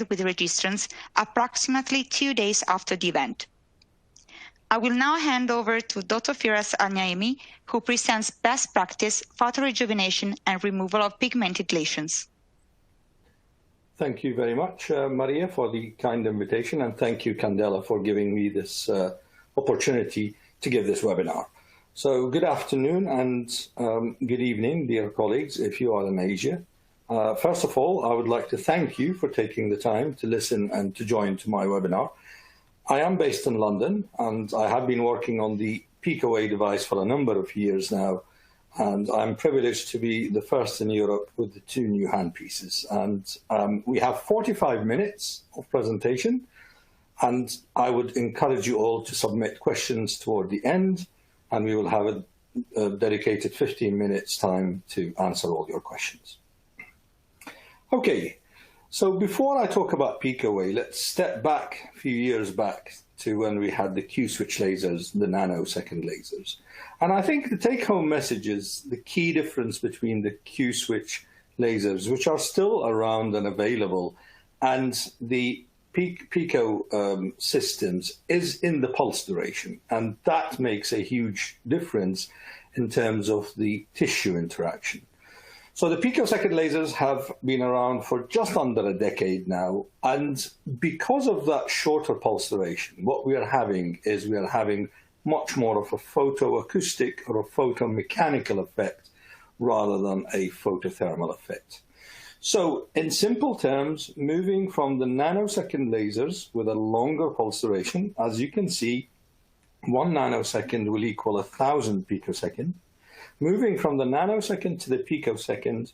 with registrants approximately 2 days after the event. I will now hand over to Dr. Firas Al-Naimi, who presents best practice photorejuvenation and removal of pigmented lesions. Thank you very much, Maria, for the kind invitation, and thank you, Candela, for giving me this opportunity to give this webinar. So good afternoon and good evening, dear colleagues, if you are in Asia. First of all, I would like to thank you for taking the time to listen and to join to my webinar. I am based in London, and I have been working on the PicoWay device for a number of years now, and I'm privileged to be the first in Europe with the 2 new handpieces. And we have 45 minutes of presentation, and I would encourage you all to submit questions toward the end, and we will have a dedicated 15 minutes time to answer all your questions. Okay, so before I talk about PicoWay, let's step back a few years back to when we had the Q-switch lasers, the nanosecond lasers. And I think the take-home message is the key difference between the Q-switch lasers, which are still around and available, and the Pico systems is in the pulse duration. And that makes a huge difference in terms of the tissue interaction. So the picosecond lasers have been around for just under a decade now, and because of that shorter pulse duration, what we are having is we are having much more of a photoacoustic or a photomechanical effect rather than a photothermal effect. So in simple terms, moving from the nanosecond lasers with a longer pulse duration, as you can see, 1 nanosecond will equal 1,000 picosecond. Moving from the nanosecond to the picosecond,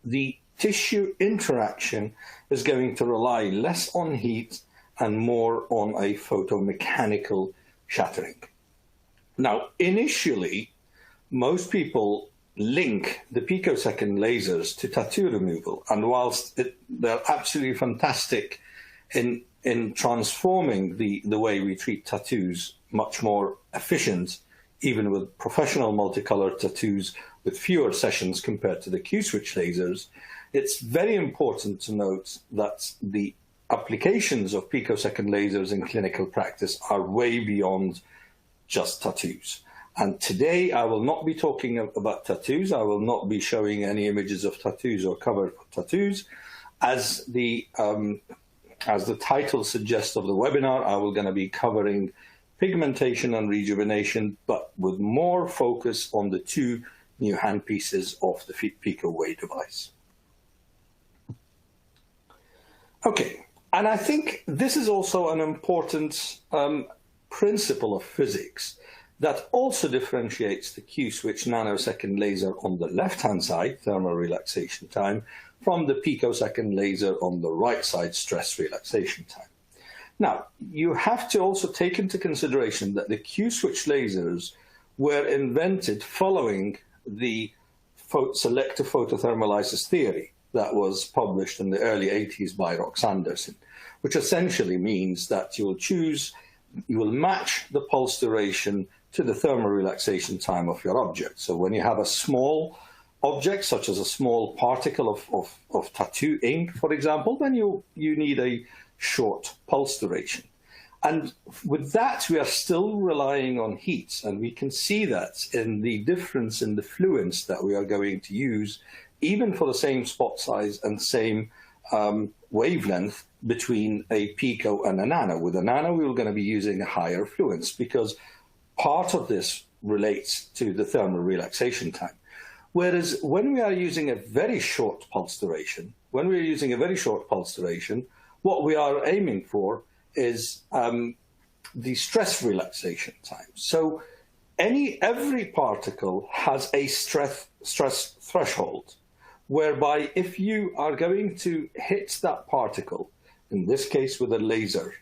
the tissue interaction is going to rely less on heat and more on a photomechanical shattering. Now, initially, most people link the picosecond lasers to tattoo removal, and whilst they're absolutely fantastic in transforming the way we treat tattoos, much more efficient, even with professional multicolored tattoos with fewer sessions compared to the Q-switch lasers, it's very important to note that the applications of picosecond lasers in clinical practice are way beyond just tattoos. And today I will not be talking about tattoos. I will not be showing any images of tattoos or cover tattoos. As the title suggests of the webinar, I will going to be covering pigmentation and rejuvenation, but with more focus on the 2 new handpieces of the PicoWay device. Okay, and I think this is also an important principle of physics that also differentiates the Q-switch nanosecond laser on the left-hand side, thermal relaxation time, from the picosecond laser on the right side, stress relaxation time. Now, you have to also take into consideration that the Q-switch lasers were invented following the selective photothermolysis theory that was published in the early 80s by Rox Anderson, which essentially means that you will match the pulse duration to the thermal relaxation time of your object. So when you have a small object, such as a small particle of tattoo ink, for example, then you need a short pulse duration. And with that, we are still relying on heat, and we can see that in the difference in the fluence that we are going to use, even for the same spot size and same wavelength between a pico and a nano. With a nano, we're going to be using a higher fluence because part of this relates to the thermal relaxation time. Whereas when we are using a very short pulse duration, what we are aiming for is the stress relaxation time. So every particle has a stress threshold, whereby if you are going to hit that particle, in this case with a laser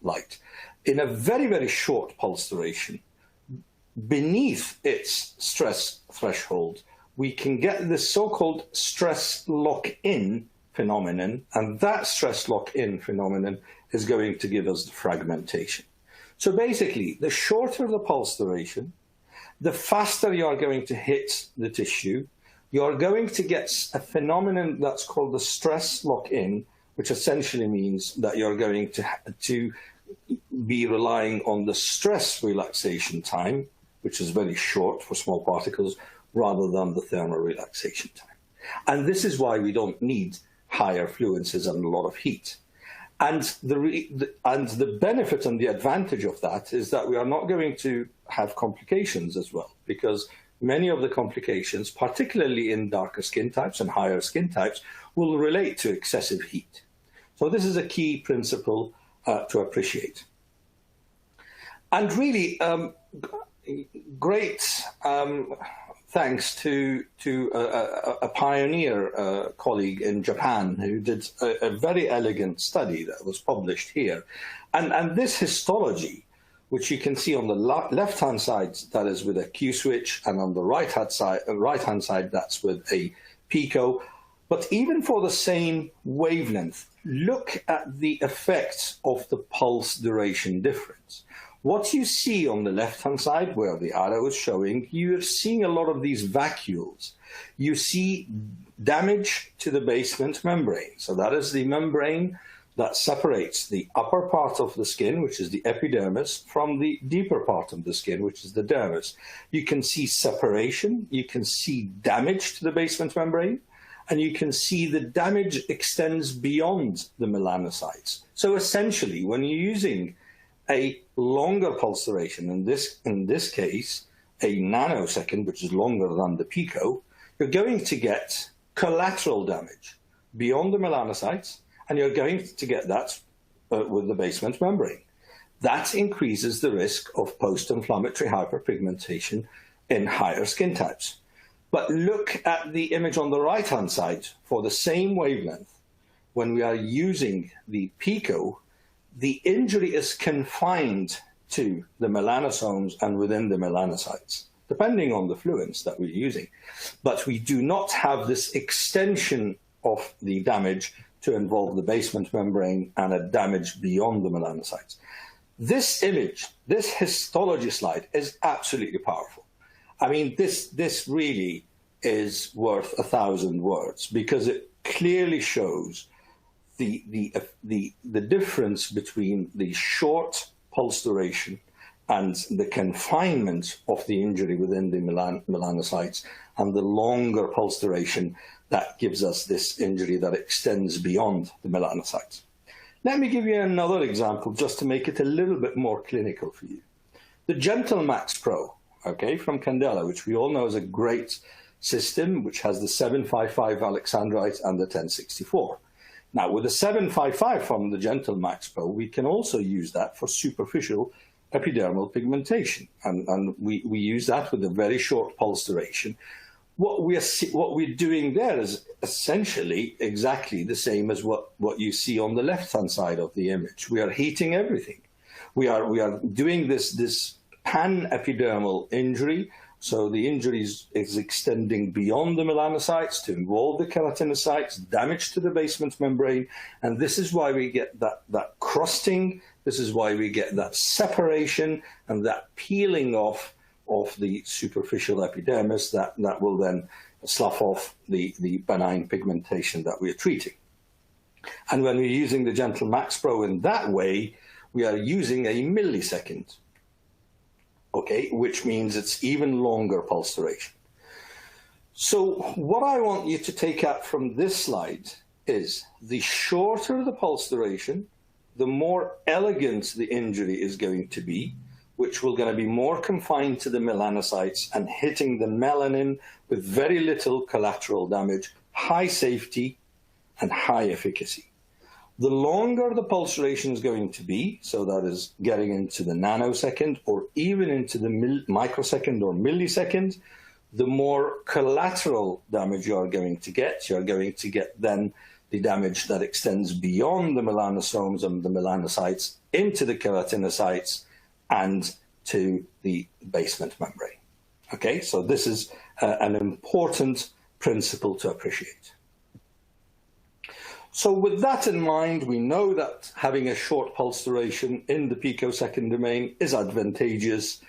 light, in a very, very short pulse duration, beneath its stress threshold, we can get this so-called stress lock-in phenomenon, and that stress lock-in phenomenon is going to give us the fragmentation. So basically, the shorter the pulse duration, the faster you are going to hit the tissue, you are going to get a phenomenon that's called the stress lock-in, which essentially means that you're going to be relying on the stress relaxation time, which is very short for small particles, rather than the thermal relaxation time. And this is why we don't need higher fluences and a lot of heat. And the benefit and the advantage of that is that we are not going to have complications as well, because many of the complications, particularly in darker skin types and higher skin types, will relate to excessive heat. So this is a key principle to appreciate. And really, great thanks to a pioneer colleague in Japan who did a very elegant study that was published here. And this histology, which you can see on the left-hand side, that is with a Q switch, and on the right-hand side, that's with a pico. But even for the same wavelength, look at the effects of the pulse duration difference. What you see on the left-hand side, where the arrow is showing, you're seeing a lot of these vacuoles. You see damage to the basement membrane. So that is the membrane that separates the upper part of the skin, which is the epidermis, from the deeper part of the skin, which is the dermis. You can see separation. You can see damage to the basement membrane. And you can see the damage extends beyond the melanocytes. So essentially, when you're using a longer pulse duration, in this case, a nanosecond, which is longer than the pico, you're going to get collateral damage beyond the melanocytes, and you're going to get that with the basement membrane. That increases the risk of post-inflammatory hyperpigmentation in higher skin types. But look at the image on the right-hand side. For the same wavelength, when we are using the pico, the injury is confined to the melanosomes and within the melanocytes, depending on the fluence that we're using. But we do not have this extension of the damage to involve the basement membrane and a damage beyond the melanocytes. This image, this histology slide, is absolutely powerful. I mean, this really is worth 1,000 words, because it clearly shows the difference between the short pulse duration and the confinement of the injury within the melanocytes, and the longer pulse duration that gives us this injury that extends beyond the melanocytes. Let me give you another example just to make it a little bit more clinical for you. The Gentle Max Pro, okay, from Candela, which we all know is a great system, which has the 755 alexandrite and the 1064. Now, with the 755 from the Gentle Max Pro, we can also use that for superficial epidermal pigmentation. And we use that with a very short pulse duration. What we're doing there is essentially exactly the same as what you see on the left-hand side of the image. We are heating everything. We are doing this pan-epidermal injury. So the injury is extending beyond the melanocytes to involve the keratinocytes, damage to the basement membrane. And this is why we get that crusting. This is why we get that separation and that peeling off of the superficial epidermis that will then slough off the benign pigmentation that we're treating. And when we're using the Gentle Max Pro in that way, we are using a millisecond. Okay, which means it's even longer pulse duration. So what I want you to take out from this slide is the shorter the pulse duration, the more elegant the injury is going to be, which will going to be more confined to the melanocytes and hitting the melanin with very little collateral damage, high safety and high efficacy. The longer the pulse duration is going to be, so that is getting into the nanosecond or even into the microsecond or millisecond, the more collateral damage you are going to get. You're going to get then the damage that extends beyond the melanosomes and the melanocytes into the keratinocytes and to the basement membrane. Okay, so this is an important principle to appreciate. So with that in mind, we know that having a short pulse duration in the picosecond domain is advantageous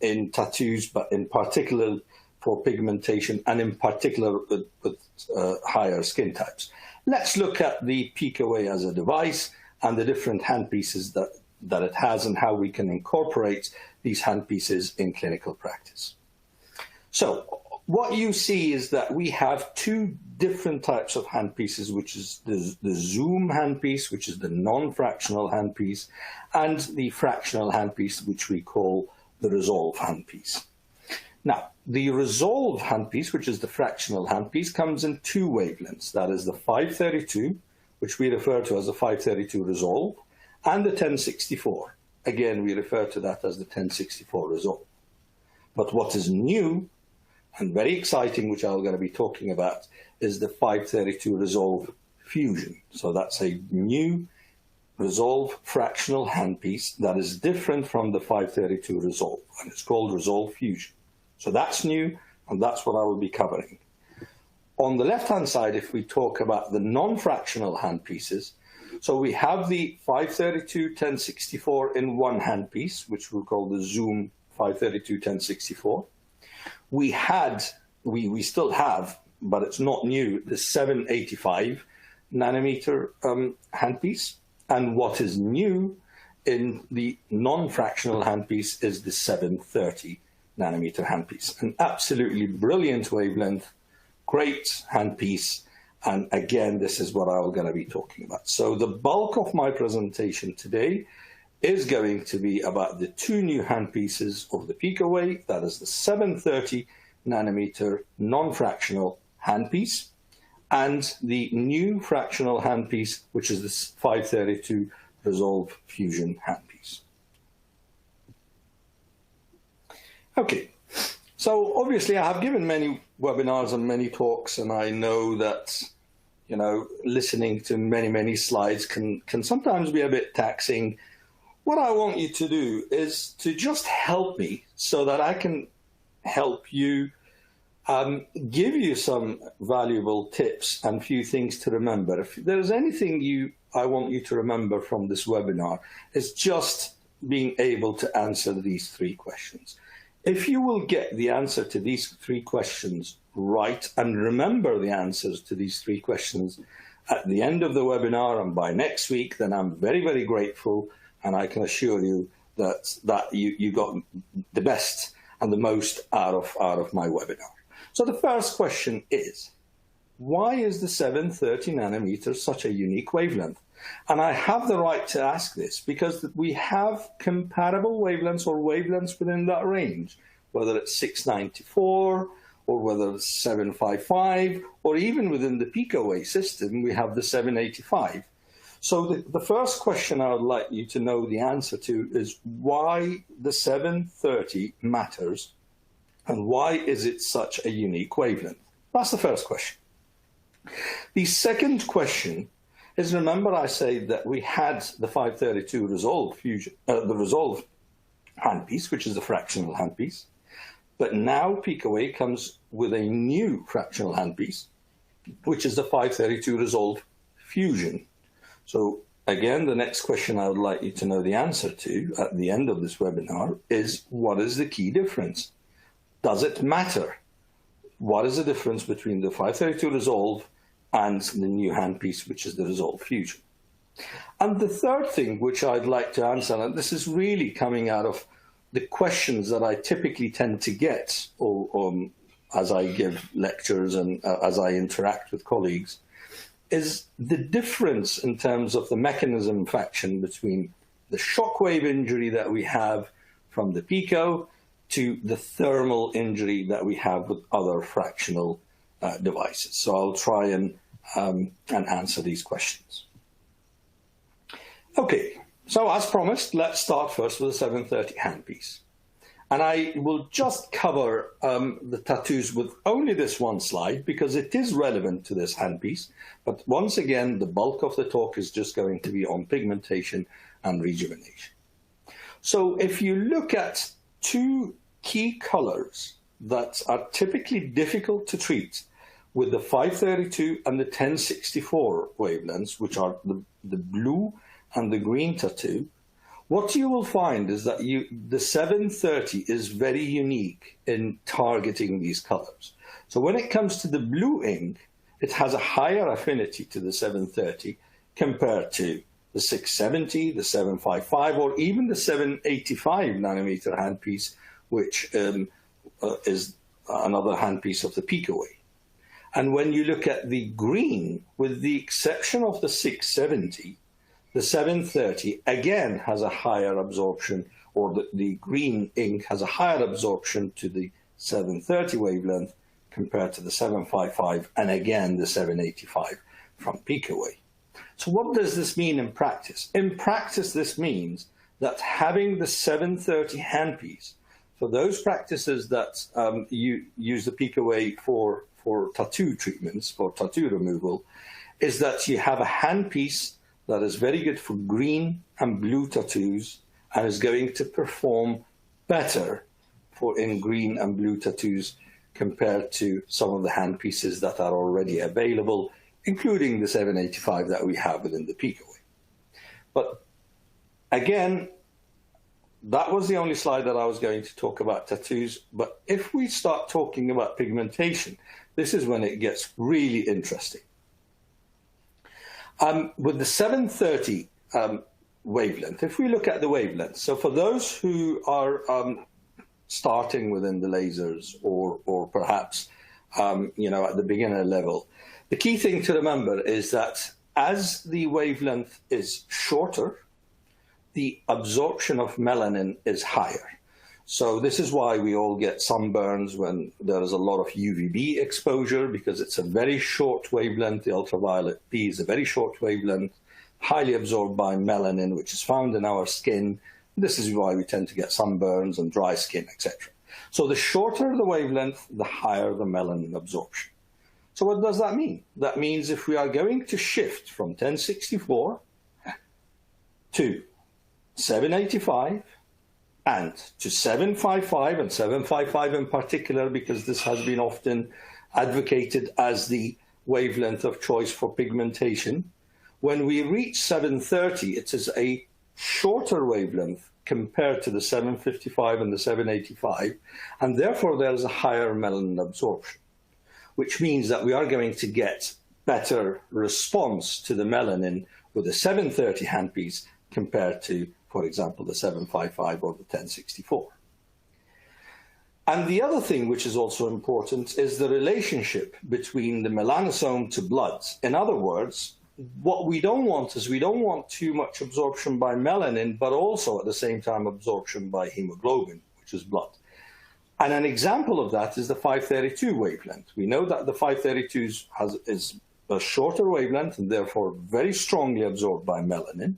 in tattoos, but in particular for pigmentation and in particular with higher skin types. let's look at the PicoWay as a device and the different handpieces that it has and how we can incorporate these handpieces in clinical practice. So what you see is that we have two different types of handpieces, which is the zoom handpiece, which is the non-fractional handpiece, and the fractional handpiece, which we call the resolve handpiece. Now, the resolve handpiece, which is the fractional handpiece, comes in two wavelengths. That is the 532, which we refer to as the 532 resolve, and the 1064. Again, we refer to that as the 1064 resolve. But what is new and very exciting, which I'm going to be talking about, is the 532 resolve fusion. So that's a new resolve fractional handpiece that is different from the 532 resolve, and it's called resolve fusion. So that's new, and that's what I will be covering. On the left-hand side, if we talk about the non-fractional handpieces, so we have the 532 1064 in one handpiece, which we'll call the Zoom 532 1064. We still have, but it's not new, the 785 nanometer handpiece. And what is new in the non-fractional handpiece is the 730 nanometer handpiece. An absolutely brilliant wavelength, great handpiece. And again, this is what I'm going to be talking about. So the bulk of my presentation today is going to be about the two new handpieces of the PicoWay. That is the 730 nanometer non-fractional handpiece and the new fractional handpiece, which is the 532 resolve fusion handpiece. Okay, so obviously I have given many webinars and many talks, and I know that, you know, listening to many slides can sometimes be a bit taxing. What I want you to do is to just help me so that I can help you, give you some valuable tips and few things to remember. If there's anything I want you to remember from this webinar, it's just being able to answer these three questions. If you will get the answer to these three questions right and remember the answers to these three questions at the end of the webinar and by next week, then I'm very grateful, and I can assure you that you got the best and the most out of my webinar. So the first question is, why is the 730 nanometers such a unique wavelength? And I have the right to ask this because we have comparable wavelengths or wavelengths within that range, whether it's 694 or whether it's 755, or even within the PicoWay system, we have the 785. So the first question I would like you to know the answer to is why the 730 matters and why is it such a unique wavelength? That's the first question. The second question is, remember I said that we had the 532 resolve fusion, the resolve handpiece, which is the fractional handpiece, but now PicoWay comes with a new fractional handpiece, which is the 532 resolve fusion. So again, the next question I would like you to know the answer to at the end of this webinar is, what is the key difference? Does it matter? What is the difference between the 532 resolve and the new handpiece, which is the resolve fusion? And the third thing which I'd like to answer, and this is really coming out of the questions that I typically tend to get or as I give lectures and as I interact with colleagues, is the difference in terms of the mechanism of action between the shockwave injury that we have from the Pico to the thermal injury that we have with other fractional devices. So I'll try and answer these questions. Okay, so as promised, let's start first with the 730 handpiece. And I will just cover the tattoos with only this one slide because it is relevant to this handpiece. But once again, the bulk of the talk is just going to be on pigmentation and rejuvenation. So if you look at two key colors that are typically difficult to treat with the 532 and the 1064 wavelengths, which are the blue and the green tattoo, what you will find is that the 730 is very unique in targeting these colors. So when it comes to the blue ink, it has a higher affinity to the 730 compared to the 670, the 755, or even the 785 nanometer handpiece, which is another handpiece of the peak away. And when you look at the green, with the exception of the 670, the 730 again has a higher absorption, or the green ink has a higher absorption to the 730 wavelength compared to the 755 and again the 785 from peak away. So what does this mean in practice? In practice, this means that having the 730 handpiece, for those practices that you use the peak away for tattoo treatments, for tattoo removal, is that you have a handpiece that is very good for green and blue tattoos and is going to perform better in green and blue tattoos compared to some of the handpieces that are already available, including the 785 that we have within the peak away. But again, that was the only slide that I was going to talk about tattoos. But if we start talking about pigmentation, this is when it gets really interesting. With the 730 wavelength, if we look at the wavelength, so for those who are starting within the lasers or perhaps at the beginner level, the key thing to remember is that as the wavelength is shorter, the absorption of melanin is higher. So this is why we all get sunburns when there is a lot of UVB exposure, because it's a very short wavelength. The ultraviolet B is a very short wavelength, highly absorbed by melanin, which is found in our skin. This is why we tend to get sunburns and dry skin, etc. So the shorter the wavelength, the higher the melanin absorption. So what does that mean? That means if we are going to shift from 1064 to 785 and to 755, and 755 in particular, because this has been often advocated as the wavelength of choice for pigmentation, when we reach 730, it is a shorter wavelength compared to the 755 and the 785, and therefore there is a higher melanin absorption, which means that we are going to get better response to the melanin with the 730 handpiece compared to, for example, the 755 or the 1064. And the other thing which is also important is the relationship between the melanosome to blood. In other words, what we don't want is we don't want too much absorption by melanin, but also at the same time absorption by hemoglobin, which is blood. And an example of that is the 532 wavelength. We know that the 532 is a shorter wavelength and therefore very strongly absorbed by melanin,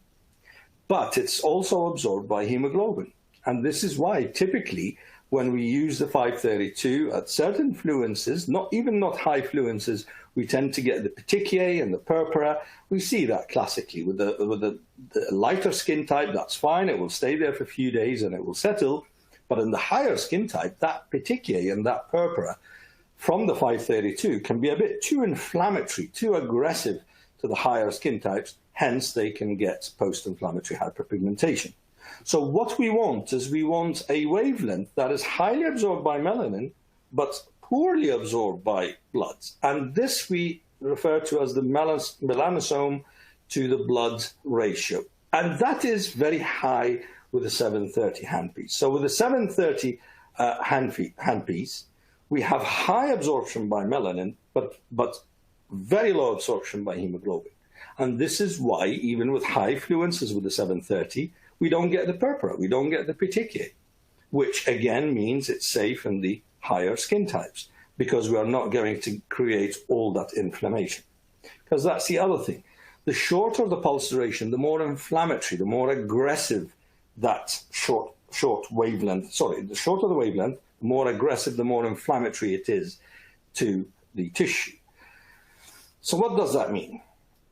but it's also absorbed by hemoglobin. And this is why typically when we use the 532 at certain fluences, not high fluences, we tend to get the petechiae and the purpura. We see that classically with the lighter skin type. That's fine. It will stay there for a few days and it will settle. But in the higher skin type, that petechiae and that purpura from the 532 can be a bit too inflammatory, too aggressive to the higher skin types. Hence, they can get post-inflammatory hyperpigmentation. So what we want is we want a wavelength that is highly absorbed by melanin, but poorly absorbed by blood. And this we refer to as the melanosome to the blood ratio. And that is very high with the 730 handpiece. So with the 730 handpiece, we have high absorption by melanin, but very low absorption by hemoglobin. And this is why, even with high fluences with the 730, we don't get the purpura, we don't get the petechiae, which again means it's safe in the higher skin types, because we are not going to create all that inflammation. Because that's the other thing. The shorter the pulse duration, the more inflammatory, the more aggressive that short wavelength, the shorter the wavelength, the more aggressive, the more inflammatory it is to the tissue. So what does that mean?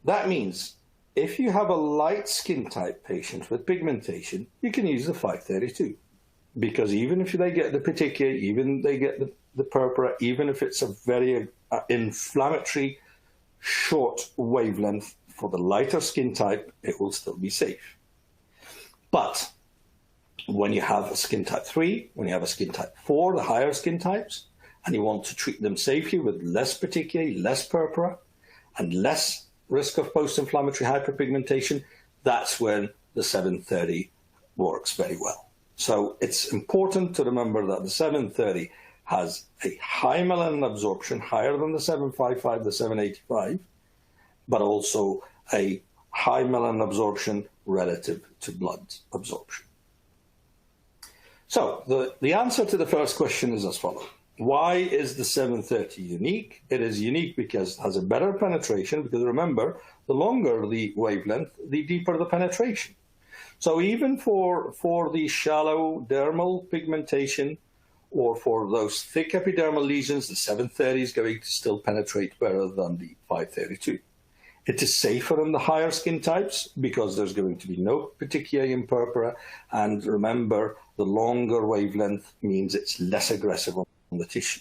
That means if you have a light skin type patient with pigmentation, you can use the 532. Because even if they get the petechiae, even if they get the purpura, even if it's a very inflammatory short wavelength for the lighter skin type, it will still be safe. But when you have a skin type 3, when you have a skin type 4, the higher skin types, and you want to treat them safely with less petechiae, less purpura, and less risk of post-inflammatory hyperpigmentation, that's when the 730 works very well. So it's important to remember that the 730 has a high melanin absorption, higher than the 755, the 785, but also a high melanin absorption relative to blood absorption. So the answer to the first question is as follows. Why is the 730 unique? It is unique because it has a better penetration, because remember, the longer the wavelength, the deeper the penetration. So even for the shallow dermal pigmentation or for those thick epidermal lesions, the 730 is going to still penetrate better than the 532. It is safer in the higher skin types because there's going to be no petechiae in purpura. And remember, the longer wavelength means it's less aggressive on the tissue.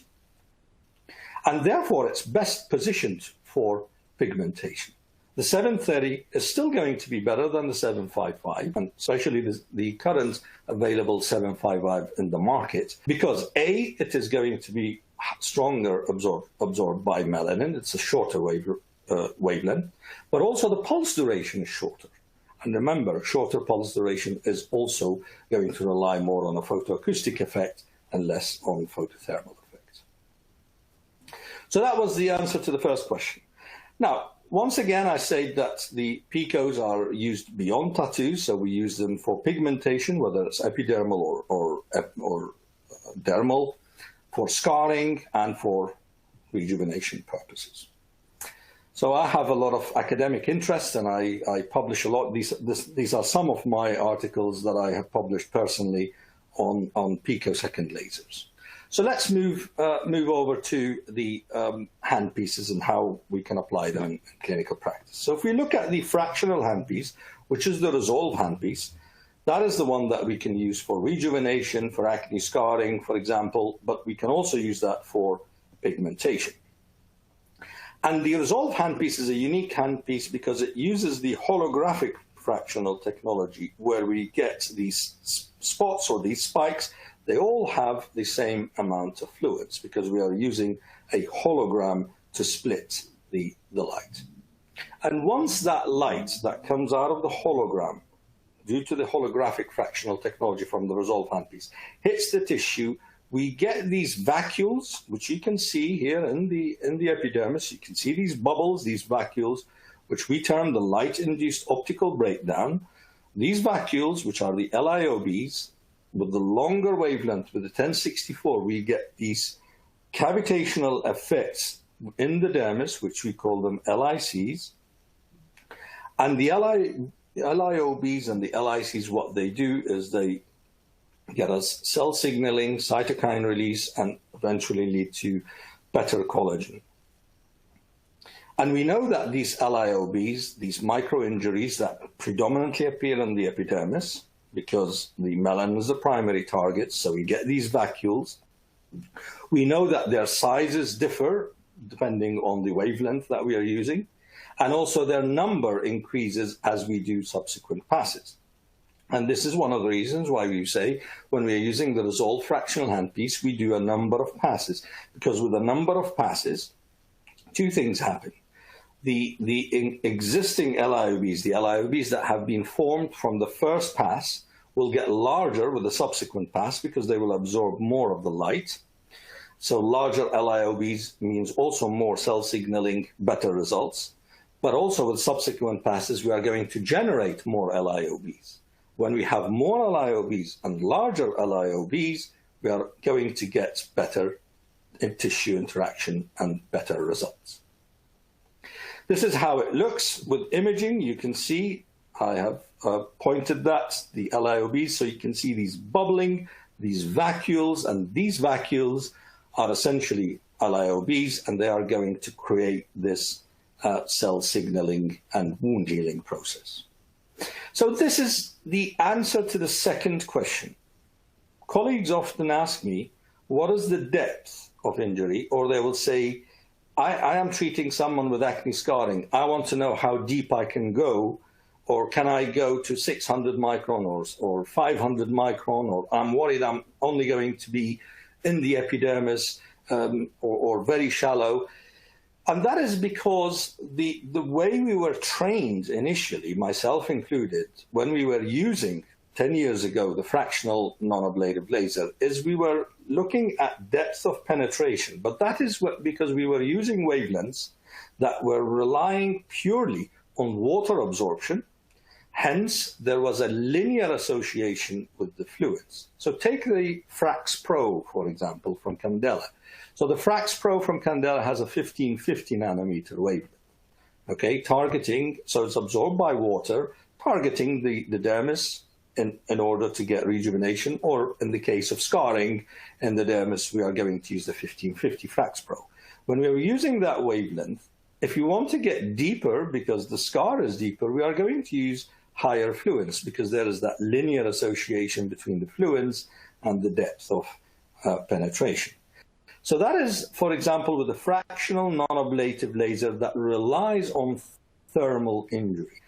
And therefore, it's best positioned for pigmentation. The 730 is still going to be better than the 755, and especially the current available 755 in the market, because A, it is going to be stronger absorbed by melanin. It's a shorter wavelength, but also the pulse duration is shorter. And remember, shorter pulse duration is also going to rely more on a photoacoustic effect and less on photothermal effects. So that was the answer to the first question. Now, once again, I say that the picos are used beyond tattoos, so we use them for pigmentation, whether it's epidermal or dermal, for scarring, and for rejuvenation purposes. So I have a lot of academic interest, and I publish a lot. These are some of my articles that I have published personally on picosecond lasers. So let's move over to the handpieces and how we can apply them in clinical practice. So if we look at the fractional handpiece, which is the Resolve handpiece, that is the one that we can use for rejuvenation, for acne scarring, for example, but we can also use that for pigmentation. And the Resolve handpiece is a unique handpiece because it uses the holographic fractional technology, where we get these spots or these spikes. They all have the same amount of fluids because we are using a hologram to split the light. And once that light that comes out of the hologram, due to the holographic fractional technology from the Resolve handpiece, hits the tissue, we get these vacuoles, which you can see here in the epidermis. You can see these bubbles, these vacuoles, which we term the light-induced optical breakdown. These vacuoles, which are the LIOBs, with the longer wavelength, with the 1064, we get these cavitational effects in the dermis, which we call them LICs. And the LIOBs and the LICs, what they do is they get us cell signaling, cytokine release, and eventually lead to better collagen. And we know that these LIOBs, these micro-injuries that predominantly appear in the epidermis, because the melanin is the primary target, so we get these vacuoles. We know that their sizes differ depending on the wavelength that we are using, and also their number increases as we do subsequent passes. And this is one of the reasons why we say when we are using the Resolve fractional handpiece, we do a number of passes, because with a number of passes, two things happen. The existing LIOBs, the LIOBs that have been formed from the first pass, will get larger with the subsequent pass because they will absorb more of the light. So larger LIOBs means also more cell signaling, better results. But also with subsequent passes, we are going to generate more LIOBs. When we have more LIOBs and larger LIOBs, we are going to get better tissue interaction and better results. This is how it looks with imaging. You can see, I have pointed that, the LIOBs, so you can see these bubbling, these vacuoles, and these vacuoles are essentially LIOBs, and they are going to create this cell signaling and wound healing process. So this is the answer to the second question. Colleagues often ask me, what is the depth of injury? Or they will say, I am treating someone with acne scarring. I want to know how deep I can go, or can I go to 600 micron or 500 micron, or I'm worried I'm only going to be in the epidermis or very shallow. And that is because the way we were trained initially, myself included, when we were using 10 years ago the fractional non-ablative laser, is we were looking at depth of penetration. But that is because we were using wavelengths that were relying purely on water absorption. Hence, there was a linear association with the fluids. So take the Frax Pro, for example, from Candela. So the Frax Pro from Candela has a 1550 nanometer wavelength, okay, targeting, so it's absorbed by water, targeting the dermis in order to get rejuvenation, or in the case of scarring in the dermis, we are going to use the 1550 Frax Pro. When we were using that wavelength, if you want to get deeper, because the scar is deeper, we are going to use higher fluence, because there is that linear association between the fluence and the depth of penetration. So that is, for example, with a fractional non-ablative laser that relies on thermal injury.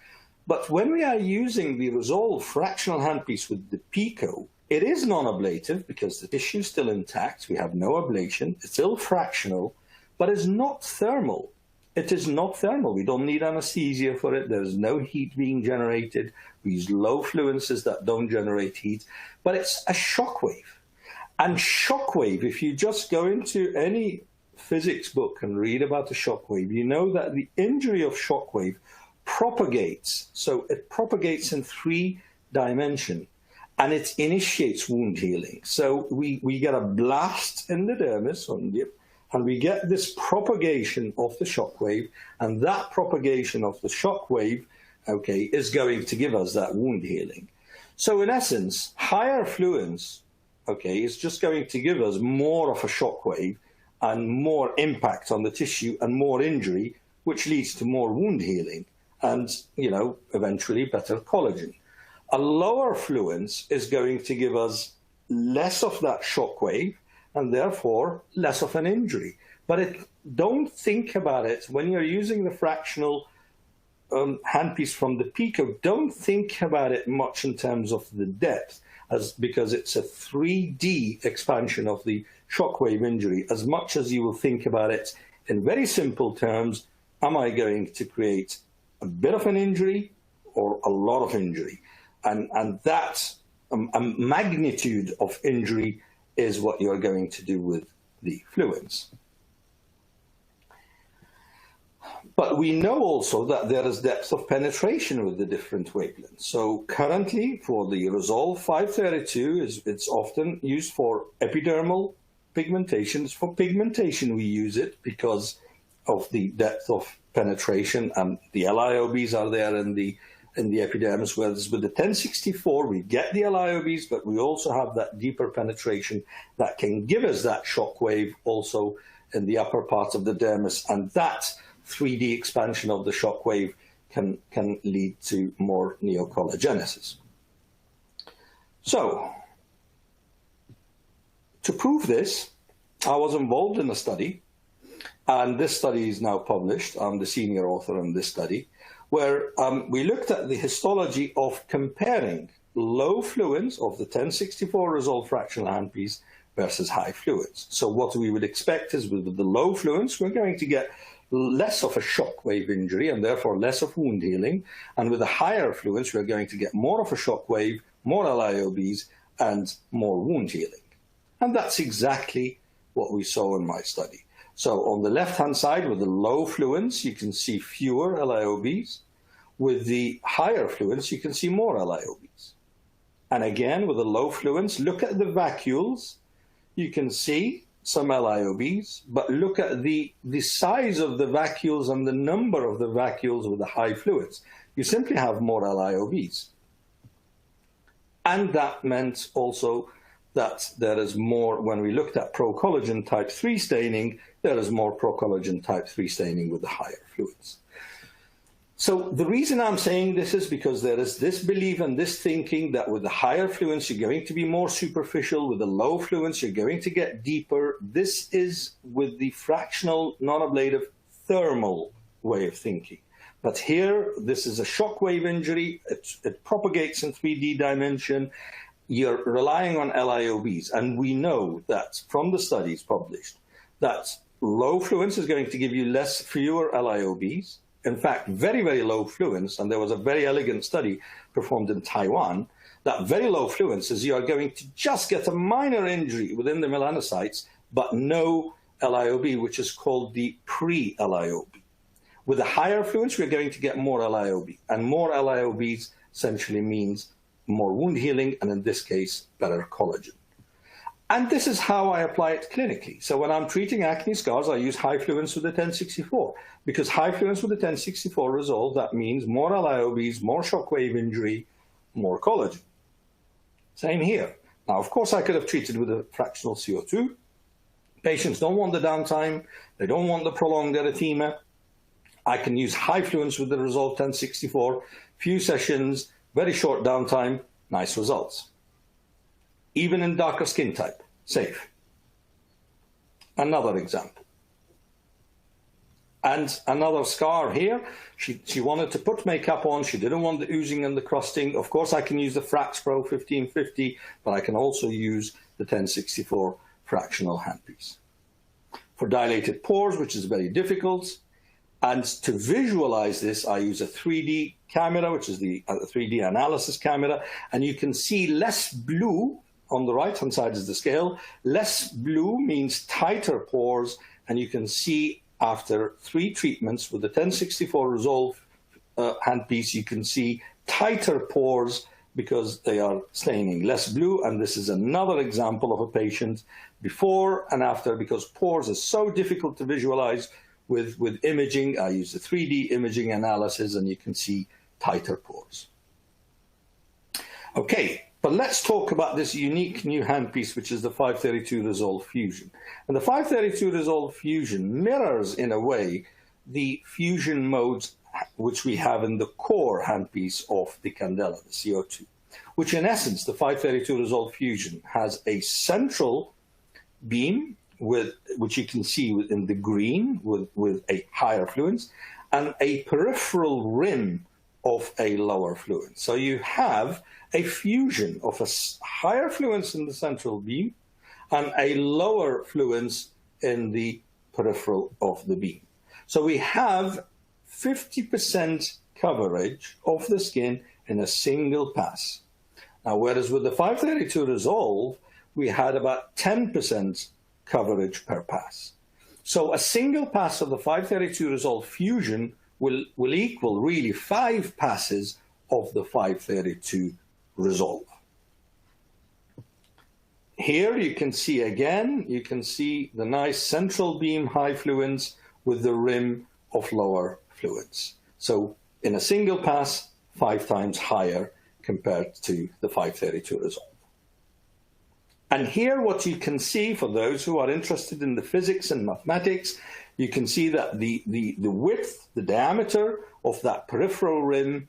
But when we are using the resolved fractional handpiece with the Pico, it is non-ablative because the tissue is still intact. We have no ablation. It's still fractional, but it's not thermal. It is not thermal. We don't need anesthesia for it. There's no heat being generated. We use low fluences that don't generate heat, but it's a shockwave. And shockwave, if you just go into any physics book and read about the shockwave, you know that the injury of shockwave propagates. So it propagates in 3 dimensions, and it initiates wound healing. So we get a blast in the dermis, and we get this propagation of the shockwave, and that propagation of the shockwave, okay, is going to give us that wound healing. So in essence, higher fluence, okay, is just going to give us more of a shockwave and more impact on the tissue and more injury, which leads to more wound healing and, you know, eventually better collagen. A lower fluence is going to give us less of that shockwave and therefore less of an injury. But don't think about it when you're using the fractional handpiece from the Pico. Don't think about it much in terms of the depth, because it's a 3D expansion of the shockwave injury, as much as you will think about it in very simple terms. Am I going to create a bit of an injury or a lot of injury? And that magnitude of injury is what you're going to do with the fluence. But we know also that there is depth of penetration with the different wavelengths. So currently, for the Resolve 532, it's often used for epidermal pigmentation. For pigmentation, we use it because of the depth of penetration, and the LIOBs are there in the epidermis, whereas with the 1064, we get the LIOBs, but we also have that deeper penetration that can give us that shock wave also in the upper parts of the dermis, and that 3D expansion of the shock wave can lead to more neocollagenesis. So, to prove this, I was involved in a study, and this study is now published. I'm the senior author in this study, where we looked at the histology of comparing low fluence of the 1064 Resolve fractional handpiece versus high fluence. So what we would expect is with the low fluence, we're going to get less of a shock wave injury and therefore less of wound healing. And with a higher fluence, we're going to get more of a shock wave, more LIOBs, and more wound healing. And that's exactly what we saw in my study. So on the left-hand side, with the low fluence, you can see fewer LIOBs. With the higher fluence, you can see more LIOBs. And again, with the low fluence, look at the vacuoles. You can see some LIOBs, but look at the size of the vacuoles and the number of the vacuoles with the high fluence. You simply have more LIOBs. And that meant also that there is more, when we looked at procollagen type 3 staining, there is more procollagen type 3 staining with the higher fluence. So the reason I'm saying this is because there is this belief and this thinking that with the higher fluence, you're going to be more superficial. With the low fluence, you're going to get deeper. This is with the fractional non-ablative thermal way of thinking. But here, this is a shockwave injury. It propagates in 3D dimension. You're relying on LIOBs. And we know that from the studies published, that low fluence is going to give you fewer LIOBs. In fact, very, very low fluence, and there was a very elegant study performed in Taiwan, that very low fluence is you are going to just get a minor injury within the melanocytes, but no LIOB, which is called the pre-LIOB. With a higher fluence, we're going to get more LIOB, and more LIOBs essentially means more wound healing, and in this case, better collagen. And this is how I apply it clinically. So when I'm treating acne scars, I use high fluence with the 1064, because high fluence with the 1064 resolve, that means more LIOBs, more shockwave injury, more collagen. Same here. Now, of course, I could have treated with a fractional CO2. Patients don't want the downtime. They don't want the prolonged erythema. I can use high fluence with the Resolve 1064, few sessions, very short downtime, nice results. Even in darker skin type, safe. Another example. And another scar here. She wanted to put makeup on. She didn't want the oozing and the crusting. Of course, I can use the Frax Pro 1550, but I can also use the 1064 fractional handpiece. For dilated pores, which is very difficult, and to visualize this, I use a 3D camera, which is the 3D analysis camera, and you can see less blue on the right-hand side is the scale. Less blue means tighter pores, and you can see after 3 treatments with the 1064 Resolve handpiece, you can see tighter pores because they are staining less blue, and this is another example of a patient before and after, because pores are so difficult to visualize. With imaging, I use the 3D imaging analysis, and you can see tighter pores. Okay, but let's talk about this unique new handpiece, which is the 532 Resolve Fusion. And the 532 Resolve Fusion mirrors, in a way, the fusion modes which we have in the core handpiece of the Candela, the CO2, which in essence, the 532 Resolve Fusion has a central beam, which you can see in the green with a higher fluence, and a peripheral rim of a lower fluence. So you have a fusion of a higher fluence in the central beam and a lower fluence in the peripheral of the beam. So we have 50% coverage of the skin in a single pass. Now, whereas with the 532 Resolve, we had about 10% coverage per pass. So a single pass of the 532 Resolve Fusion will equal really 5 passes of the 532 Resolve. Here you can see again, you can see the nice central beam high fluence with the rim of lower fluence. So in a single pass, 5 times higher compared to the 532 Resolve. And here what you can see, for those who are interested in the physics and mathematics, you can see that the width, the diameter of that peripheral rim,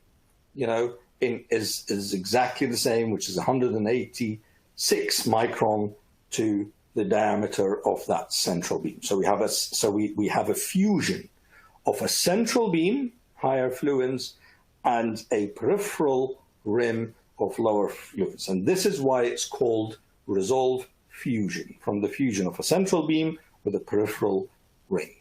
is exactly the same, which is 186 micron to the diameter of that central beam. So we have a fusion of a central beam, higher fluence, and a peripheral rim of lower fluence. And this is why it's called Resolve Fusion, from the fusion of a central beam with a peripheral ring.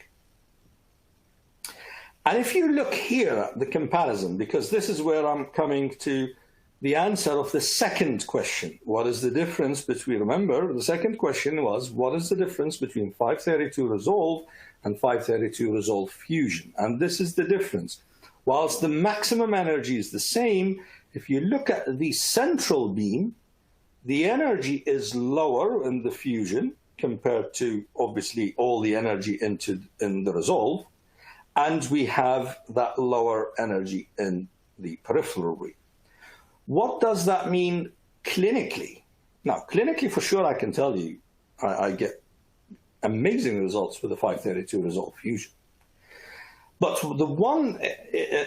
And if you look here at the comparison, because this is where I'm coming to the answer of the second question. What is the difference between, remember, the second question was, what is the difference between 532 Resolve and 532 Resolve Fusion? And this is the difference. Whilst the maximum energy is the same, if you look at the central beam, the energy is lower in the fusion compared to, obviously, all the energy in the Resolve, and we have that lower energy in the peripheral ring. What does that mean clinically? Now, clinically, for sure, I can tell you, I get amazing results with the 532 Resolve Fusion. But the one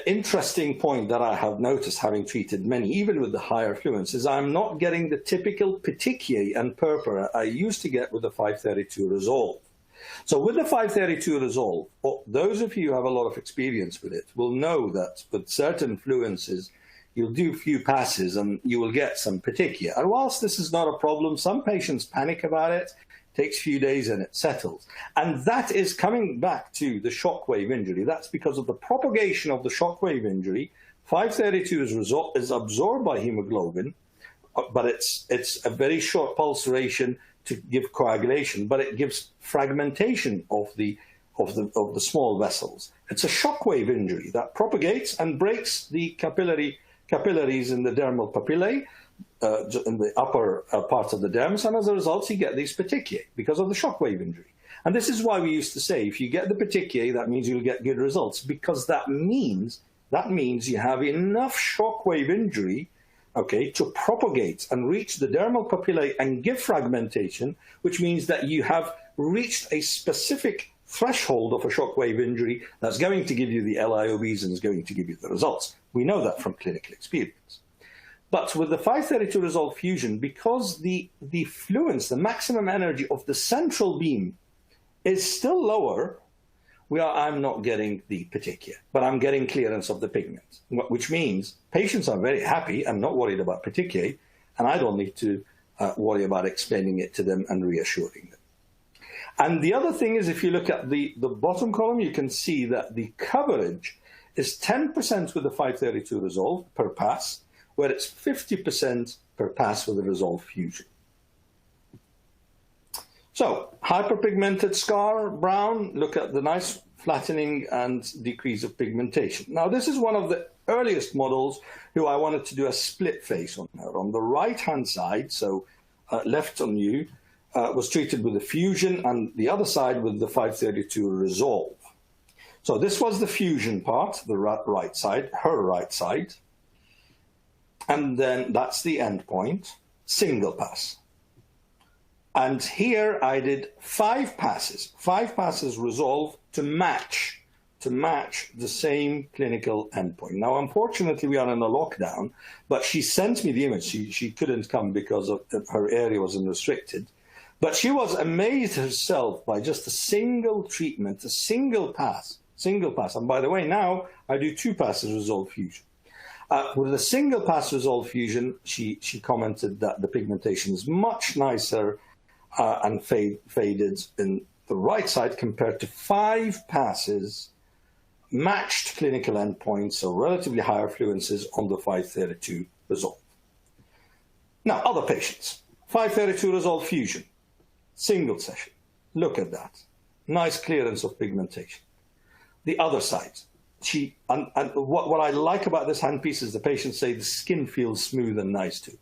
interesting point that I have noticed, having treated many, even with the higher fluence, is I'm not getting the typical petechiae and purpura I used to get with the 532 Resolve. So with the 532 Resolve, those of you who have a lot of experience with it will know that with certain fluences, you'll do a few passes and you will get some petechia. And whilst this is not a problem, some patients panic about it, takes a few days and it settles. And that is coming back to the shockwave injury. That's because of the propagation of the shockwave injury. 532 is absorbed by hemoglobin, but it's a very short pulse duration to give coagulation, but it gives fragmentation of the small vessels. It's a shockwave injury that propagates and breaks the capillaries in the dermal papillae, in the upper part of the dermis, and as a result you get these petechiae because of the shockwave injury. And this is why we used to say, if you get the petechiae, that means you'll get good results, because that means you have enough shockwave injury, okay, to propagate and reach the dermal papillae and give fragmentation, which means that you have reached a specific threshold of a shockwave injury that's going to give you the LIOBs and is going to give you the results. We know that from clinical experience. But with the 532 resolve fusion, because the fluence, the maximum energy of the central beam is still lower, I'm not getting the petechia, but I'm getting clearance of the pigment, which means patients are very happy and not worried about petechiae, and I don't need to worry about explaining it to them and reassuring them. And the other thing is, if you look at the bottom column, you can see that the coverage is 10% with the 532 resolve per pass, where it's 50% per pass with the resolve fusion. So, hyperpigmented scar, brown, look at the nice flattening and decrease of pigmentation. Now, this is one of the earliest models who I wanted to do a split face on her. On the right-hand side, so left on you, was treated with the fusion, and the other side with the 532 resolve. So this was the fusion part, the right side, her right side. And then that's the end point, single pass. And here I did 5 passes resolve to match the same clinical endpoint. Now, unfortunately, we are in a lockdown, but she sent me the image. She couldn't come because of her area wasn't restricted. But she was amazed herself by just a single treatment, a single pass. And by the way, now I do 2 passes resolve fusion. With a single pass resolve fusion, she commented that the pigmentation is much nicer and faded in the right side compared to 5 passes, matched clinical endpoints, so relatively higher fluences on the 532 resolve. Now, other patients, 532 resolve fusion. Single session. Look at that. Nice clearance of pigmentation. The other side. What I like about this handpiece is the patients say the skin feels smooth and nice too.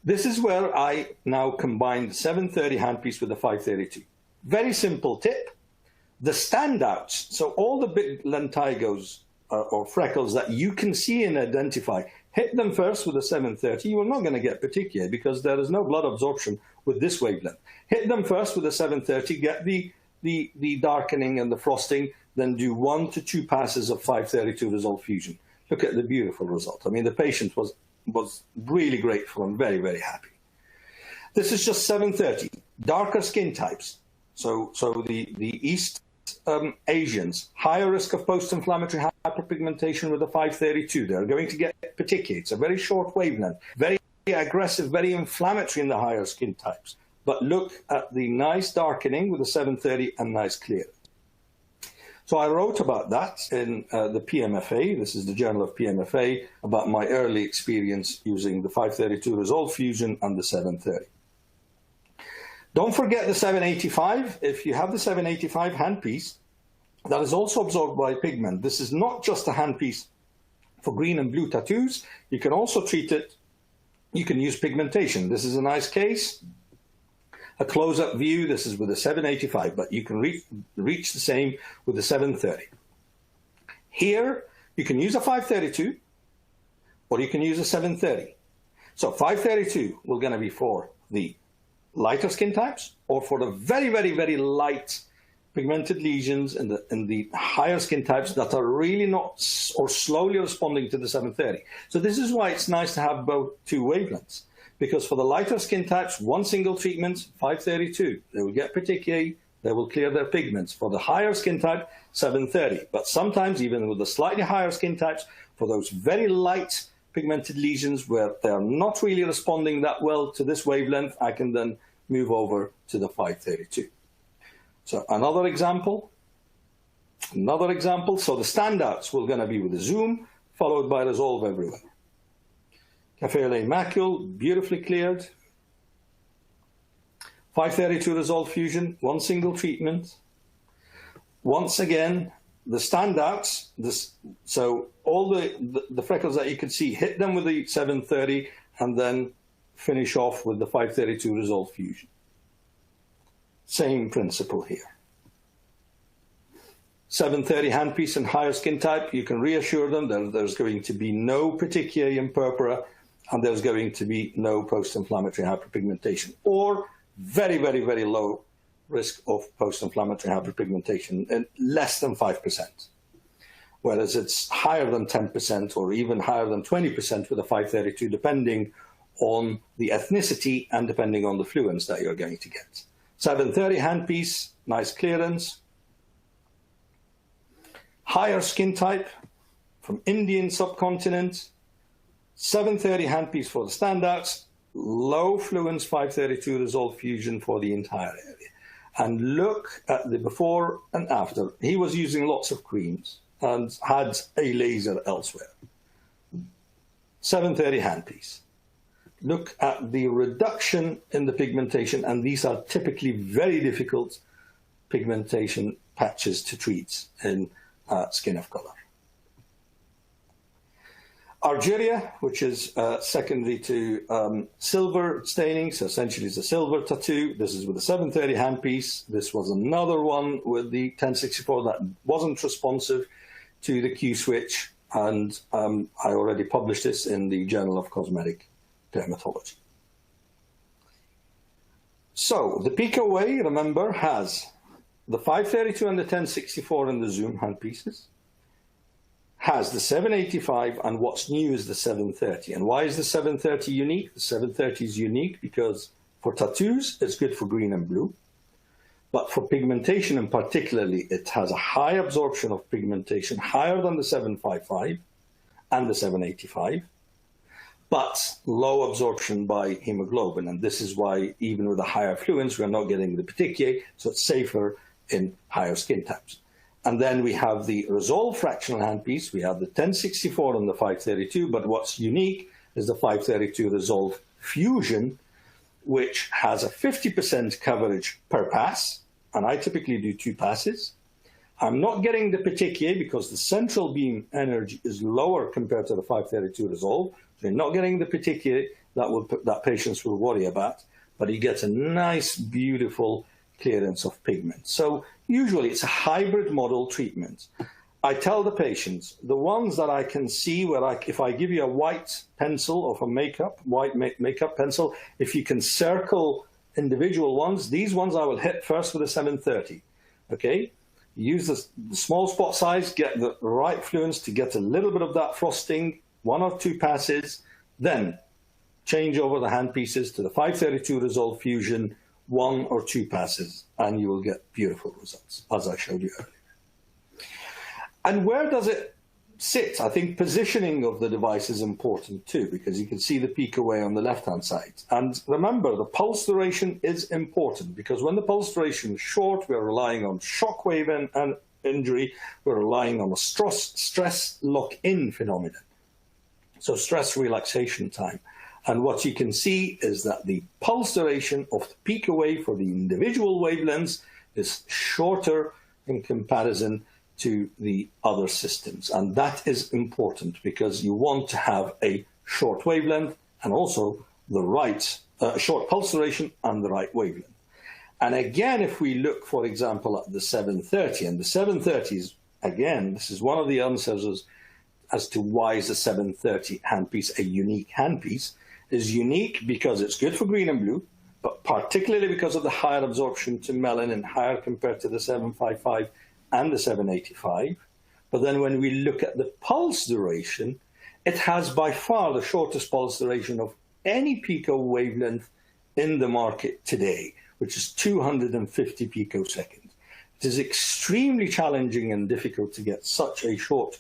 This is where I now combine the 730 handpiece with the 532. Very simple tip. The standouts, so all the big lentigos or freckles that you can see and identify, hit them first with a 730. You are not going to get petechiae because there is no blood absorption with this wavelength. Hit them first with a 730, get the darkening and the frosting, then do 1 to 2 passes of 532 resolve fusion. Look at the beautiful result. I mean, the patient was really grateful and very, very happy. This is just 730. Darker skin types. So the East Asians, higher risk of post-inflammatory hyperpigmentation with the 532. They're going to get petechiae. It's a very short wavelength, very aggressive, very inflammatory in the higher skin types. But look at the nice darkening with the 730 and nice clear. So I wrote about that in the PMFA. This is the Journal of PMFA, about my early experience using the 532 resolve fusion and the 730. Don't forget the 785. If you have the 785 handpiece, that is also absorbed by pigment. This is not just a handpiece for green and blue tattoos. You can also treat it. You can use pigmentation. This is a nice case. A close-up view, this is with a 785, but you can reach the same with the 730. Here, you can use a 532, or you can use a 730. So 532 will going to be for the lighter skin types, or for the very, very, very light pigmented lesions in the higher skin types that are really not or slowly responding to the 730. So this is why it's nice to have both 2 wavelengths. Because for the lighter skin types, 1 single treatment, 532. They will get petechiae, they will clear their pigments. For the higher skin type, 730. But sometimes, even with the slightly higher skin types, for those very light pigmented lesions where they are not really responding that well to this wavelength, I can then move over to the 532. So another example. So the standouts were going to be with the zoom, followed by resolve everywhere. Cafe au lait macule, beautifully cleared. 532 resolve fusion, one single treatment. Once again, the standouts, so all the freckles that you could see, hit them with the 730 and then finish off with the 532 resolve fusion. Same principle here. 730 handpiece and higher skin type, you can reassure them that there's going to be no petechiae and purpura, and there's going to be no post-inflammatory hyperpigmentation, or very, very, very low risk of post-inflammatory hyperpigmentation, and less than 5%. Whereas it's higher than 10% or even higher than 20% with a 532, depending on the ethnicity and depending on the fluence that you're going to get. 730 handpiece, nice clearance. Higher skin type from Indian subcontinent. 730 handpiece for the standouts. Low fluence 532 resolve fusion for the entire area. And look at the before and after. He was using lots of creams and had a laser elsewhere. 730 handpiece. Look at the reduction in the pigmentation, and these are typically very difficult pigmentation patches to treat in skin of color. Argyria, which is secondary to silver staining, so essentially it's a silver tattoo. This is with a 730 handpiece. This was another one with the 1064 that wasn't responsive to the Q switch, and I already published this in the Journal of Cosmetic Dermatology. So the Pico Way, remember, has the 532 and the 1064 in the zoom handpieces, has the 785, and what's new is the 730. And why is the 730 unique? The 730 is unique because for tattoos, it's good for green and blue. But for pigmentation, and particularly, it has a high absorption of pigmentation, higher than the 755 and the 785, but low absorption by hemoglobin. And this is why, even with a higher fluence, we're not getting the petechiae, so it's safer in higher skin types. And then we have the resolve fractional handpiece. We have the 1064 and the 532, but what's unique is the 532 resolve fusion, which has a 50% coverage per pass, and I typically do 2 passes. I'm not getting the petechiae because the central beam energy is lower compared to the 532 resolve. So you're not getting the petechiae that patients will worry about, but you get a nice, beautiful clearance of pigment. So usually it's a hybrid model treatment. I tell the patients, the ones that I can see where if I give you a white pencil of a white makeup pencil, if you can circle individual ones, these ones I will hit first with a 730, okay? Use the small spot size, get the right fluence to get a little bit of that frosting, 1 or 2 passes, then change over the handpieces to the 532 resolve fusion, 1 or 2 passes, and you will get beautiful results, as I showed you earlier. And where does it sit? I think positioning of the device is important too, because you can see the Pico Way on the left-hand side. And remember, the pulse duration is important, because when the pulse duration is short, we're relying on shock wave and injury. We're relying on a stress lock-in phenomenon. So stress relaxation time. And what you can see is that the pulse duration of the Pico Wave for the individual wavelengths is shorter in comparison to the other systems. And that is important because you want to have a short wavelength and also the right, short pulse duration and the right wavelength. And again, if we look, for example, at the 730, and the 730 is, again, this is one of the answers as to why is the 730 handpiece a unique handpiece, is unique because it's good for green and blue, but particularly because of the higher absorption to melanin, higher compared to the 755 and the 785. But then when we look at the pulse duration, it has by far the shortest pulse duration of any pico wavelength in the market today, which is 250 picoseconds. It is extremely challenging and difficult to get such a short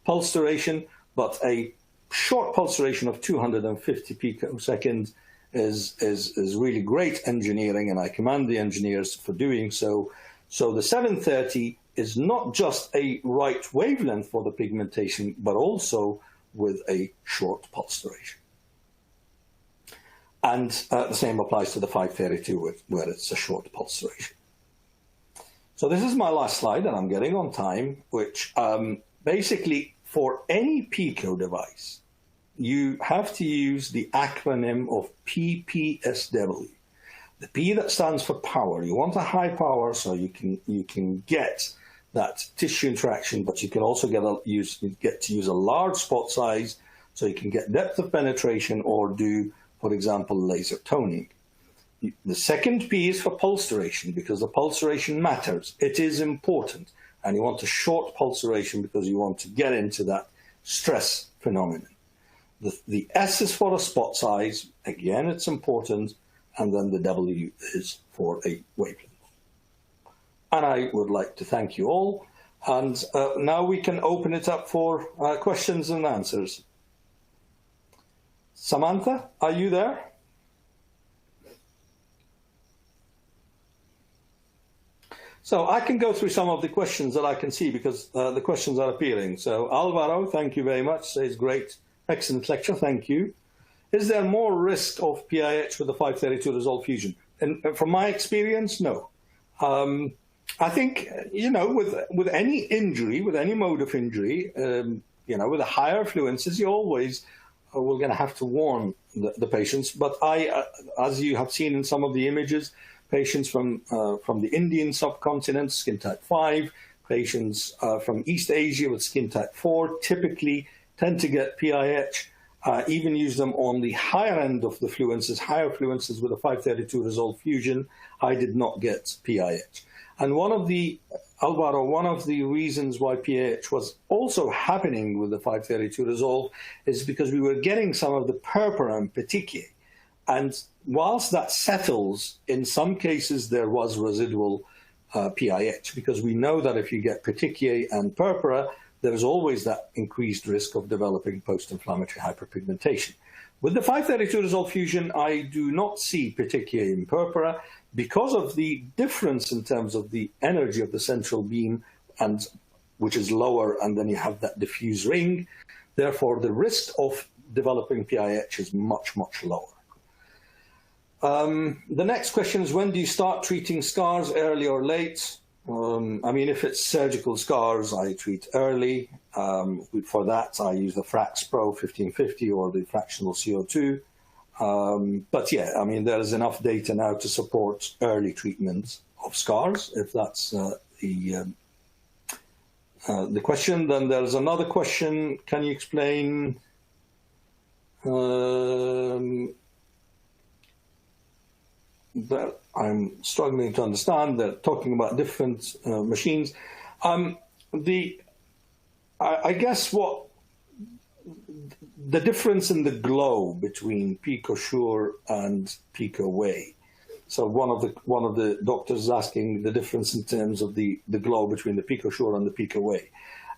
pulse duration, but a short pulse duration of 250 picoseconds is really great engineering, and I commend the engineers for doing so. So the 730 is not just a right wavelength for the pigmentation, but also with a short pulse duration. And the same applies to the 532, where it's a short pulse duration. So this is my last slide, and I'm getting on time, which basically for any Pico device, you have to use the acronym of PPSW. The P that stands for power. You want a high power so you can get that tissue interaction, but you can also get to use a large spot size so you can get depth of penetration or do, for example, laser toning. The second P is for pulse duration, because the pulse duration matters. It is important. And you want a short pulse duration because you want to get into that stress phenomenon. The S is for a spot size. Again, it's important. And then the W is for a wavelength. And I would like to thank you all. And now we can open it up for questions and answers. Samantha, are you there? So I can go through some of the questions that I can see because the questions are appearing. So Alvaro, thank you very much. Says great, excellent lecture. Thank you. Is there more risk of PIH with the 532 Resolve Fusion? And from my experience, no. I think, you know, with any injury, with any mode of injury, you know, with the higher fluences, you always we're going to have to warn the patients. But as you have seen in some of the images, patients from the Indian subcontinent, skin type 5, patients from East Asia with skin type 4 typically tend to get PIH. Even use them on the higher end of the fluences, higher fluences with a 532 Resolve Fusion. I did not get PIH. And one of the reasons why PIH was also happening with the 532 Resolve is because we were getting some of the purpura and petechiae. And whilst that settles, in some cases there was residual PIH, because we know that if you get petechiae and purpura, there is always that increased risk of developing post-inflammatory hyperpigmentation. With the 532 Resolve Fusion, I do not see petechiae and purpura because of the difference in terms of the energy of the central beam, and which is lower, and then you have that diffuse ring. Therefore, the risk of developing PIH is much, much lower. The next question is, when do you start treating scars, early or late? I mean, if it's surgical scars, I treat early. For that, I use the Frax Pro 1550 or the fractional CO2. But yeah, I mean, there is enough data now to support early treatment of scars, if that's the question. Then there's another question. Can you explain that I'm struggling to understand? They're talking about different machines. I guess what the difference in the glow between PicoSure and PicoWay. So one of the doctors is asking the difference in terms of the glow between the PicoSure and the PicoWay.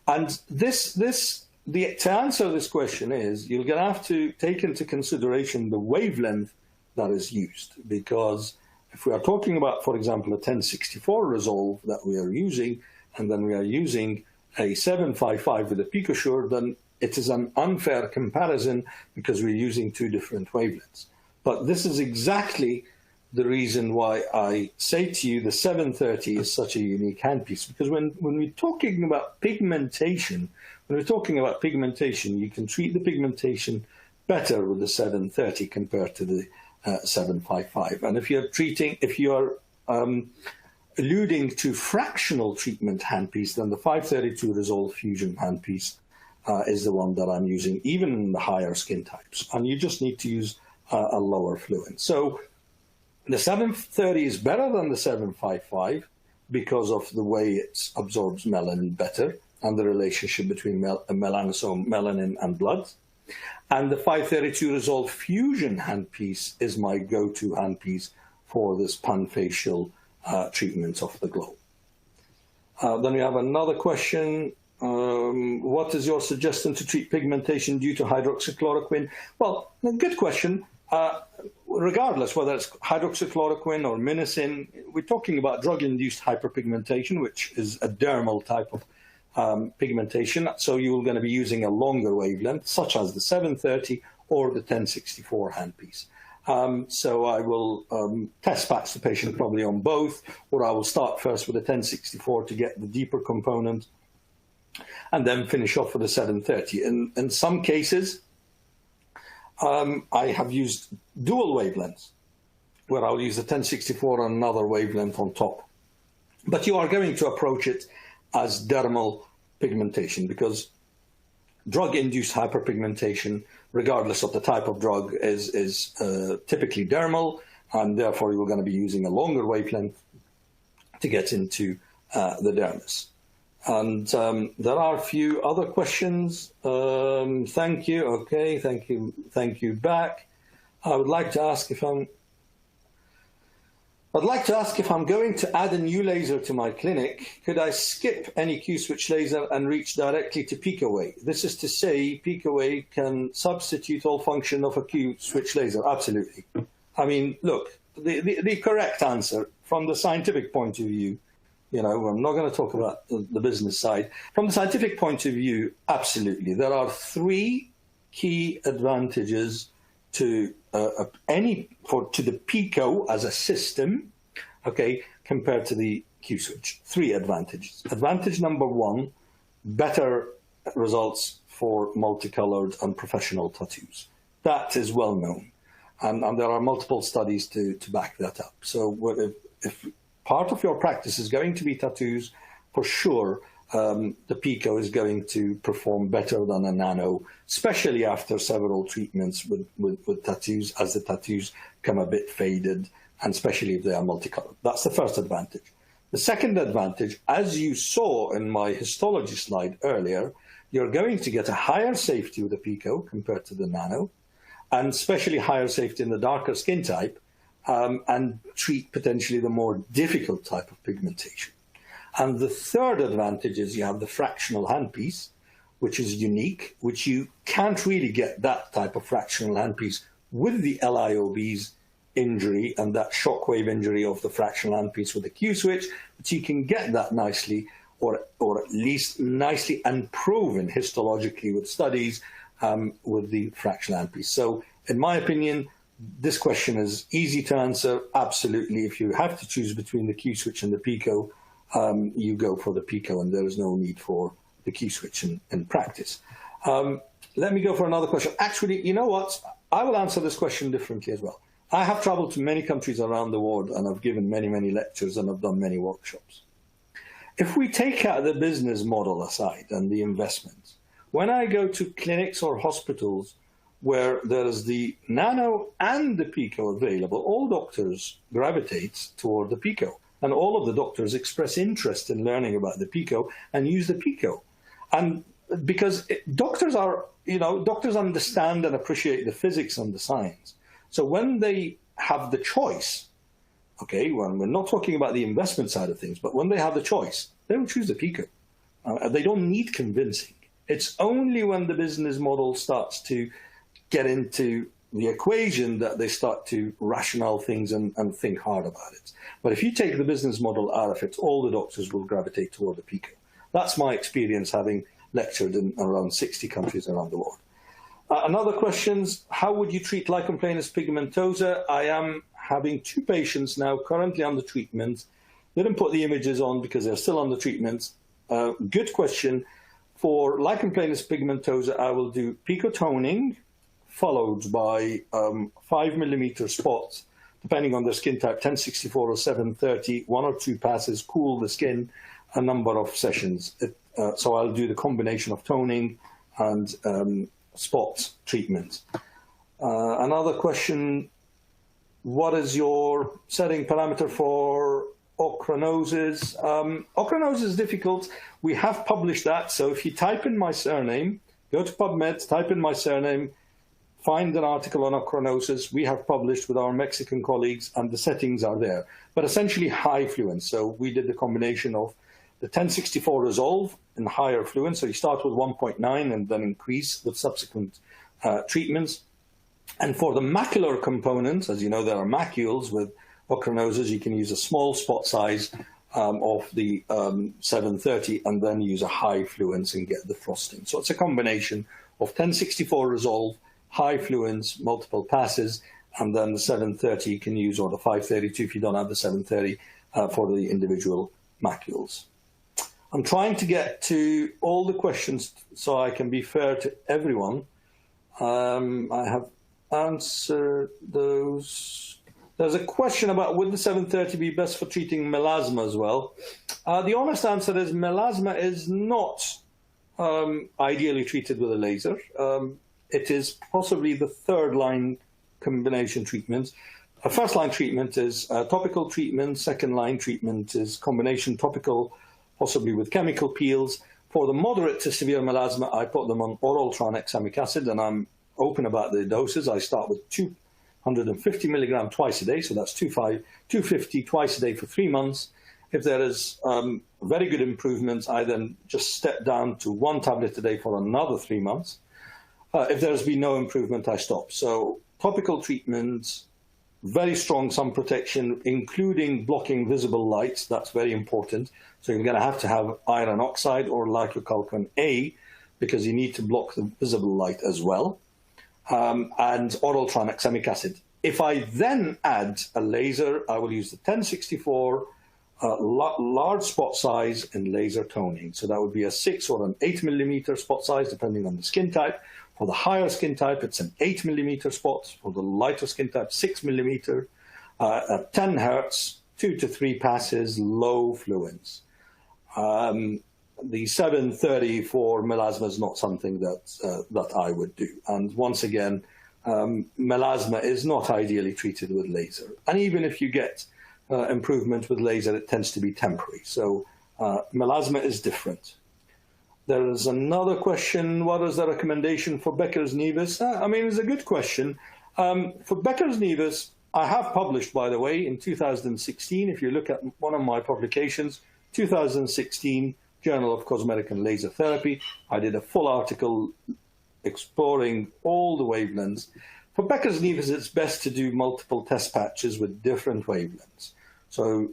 And to answer this question is, you're going to have to take into consideration the wavelength that is used, because if we are talking about, for example, a 1064 Resolve that we are using, and then we are using a 755 with a PicoSure, then it is an unfair comparison because we're using two different wavelengths. But this is exactly the reason why I say to you the 730 is such a unique handpiece, because when we're talking about pigmentation, you can treat the pigmentation better with the 730 compared to the 755. And if you're alluding to fractional treatment handpiece, then the 532 Resolve Fusion handpiece is the one that I'm using, even in the higher skin types. And you just need to use a lower fluent. So the 730 is better than the 755 because of the way it absorbs melanin better and the relationship between melanosome, melanin, and blood. And the 532 Resolve Fusion handpiece is my go-to handpiece for this panfacial treatment of the glow. Then we have another question. What is your suggestion to treat pigmentation due to hydroxychloroquine? Well, good question. regardless whether it's hydroxychloroquine or minicin, we're talking about drug-induced hyperpigmentation, which is a dermal type of pigmentation. So you're going to be using a longer wavelength, such as the 730 or the 1064 handpiece. So I will test patch the patient probably on both, or I will start first with the 1064 to get the deeper component, and then finish off with the 730. In some cases, I have used dual wavelengths, where I'll use the 1064 and another wavelength on top. But you are going to approach it as dermal pigmentation, because drug-induced hyperpigmentation, regardless of the type of drug, is typically dermal, and therefore you're going to be using a longer wavelength to get into the dermis. And there are a few other questions. Thank you. Okay, thank you back. I'd like to ask if I'm going to add a new laser to my clinic, could I skip any Q-switch laser and reach directly to peak away? This is to say, peak away can substitute all function of a Q-switch laser. Absolutely. I mean, look, the correct answer from the scientific point of view, you know, I'm not going to talk about the business side. From the scientific point of view, absolutely. There are three key advantages to the Pico as a system, okay, compared to the Q-switch. Three advantages. Advantage number one, better results for multicolored and professional tattoos. That is well known, and there are multiple studies to back that up. So if part of your practice is going to be tattoos, for sure, the Pico is going to perform better than a nano, especially after several treatments with tattoos, as the tattoos come a bit faded, and especially if they are multicolored. That's the first advantage. The second advantage, as you saw in my histology slide earlier, you're going to get a higher safety with the Pico compared to the nano, and especially higher safety in the darker skin type, and treat potentially the more difficult type of pigmentation. And the third advantage is you have the fractional handpiece, which is unique, which you can't really get that type of fractional handpiece with the LIOB's injury and that shockwave injury of the fractional handpiece with the Q-switch, but you can get that nicely, or at least nicely and proven histologically with studies with the fractional handpiece. So in my opinion, this question is easy to answer. Absolutely. If you have to choose between the Q-switch and the Pico, you go for the Pico, and there is no need for the Q-switch in practice. Let me go for another question. Actually, you know what? I will answer this question differently as well. I have traveled to many countries around the world, and I've given many, many lectures, and I've done many workshops. If we take out the business model aside and the investments, when I go to clinics or hospitals where there is the nano and the Pico available, all doctors gravitate toward the Pico. And all of the doctors express interest in learning about the Pico and use the Pico. And because doctors understand and appreciate the physics and the science. So when they have the choice, okay, when we're not talking about the investment side of things, but when they have the choice, they will choose the Pico. They don't need convincing. It's only when the business model starts to get into the equation that they start to rationale things and think hard about it. But if you take the business model out of it, all the doctors will gravitate toward the Pico. That's my experience having lectured in around 60 countries around the world. Another question, how would you treat lichen planus pigmentosa? I am having 2 patients now currently under treatment. Didn't put the images on because they're still under treatment. Good question. For lichen planus pigmentosa, I will do Pico toning, followed by 5mm spots, depending on the skin type, 1064 or 730, 1 or 2 passes, cool the skin, a number of sessions. So I'll do the combination of toning and spot treatment. Another question, what is your setting parameter for ochronosis? Ochronosis is difficult. We have published that. So if you type in my surname, go to PubMed, type in my surname, find an article on ochronosis. We have published with our Mexican colleagues, and the settings are there. But essentially high fluence. So we did the combination of the 1064 resolve and higher fluence. So you start with 1.9 and then increase with subsequent treatments. And for the macular component, as you know, there are macules with ochronosis. You can use a small spot size of the 730 and then use a high fluence and get the frosting. So it's a combination of 1064 resolve, high fluence, multiple passes, and then the 730 you can use, or the 532 if you don't have the 730 for the individual macules. I'm trying to get to all the questions so I can be fair to everyone. I have answered those. There's a question about would the 730 be best for treating melasma as well? The honest answer is melasma is not ideally treated with a laser. It is possibly the third line combination treatment. A first line treatment is topical treatment. Second line treatment is combination topical, possibly with chemical peels. For the moderate to severe melasma, I put them on oral tranexamic acid, and I'm open about the doses. I start with 250 milligram twice a day, so that's 250 twice a day for 3 months. If there is very good improvements, I then just step down to 1 tablet a day for another 3 months. If there's been no improvement, I stop. So topical treatments, very strong sun protection, including blocking visible light. That's very important. So you're going to have iron oxide or lycocalcan A, because you need to block the visible light as well. And oral tranexamic acid. If I then add a laser, I will use the 1064 large spot size and laser toning. So that would be a 6 or an 8 millimeter spot size, depending on the skin type. For the higher skin type, it's an 8 millimeter spot. For the lighter skin type, 6 millimeter. At 10 hertz, 2 to 3 passes, low fluence. The 730 for melasma is not something that I would do. And once again, melasma is not ideally treated with laser. And even if you get improvement with laser, it tends to be temporary. So melasma is different. There is another question. What is the recommendation for Becker's nevus? I mean, it's a good question. For Becker's nevus, I have published, by the way, in 2016. If you look at one of my publications, 2016, Journal of Cosmetic and Laser Therapy, I did a full article exploring all the wavelengths. For Becker's nevus, it's best to do multiple test patches with different wavelengths. So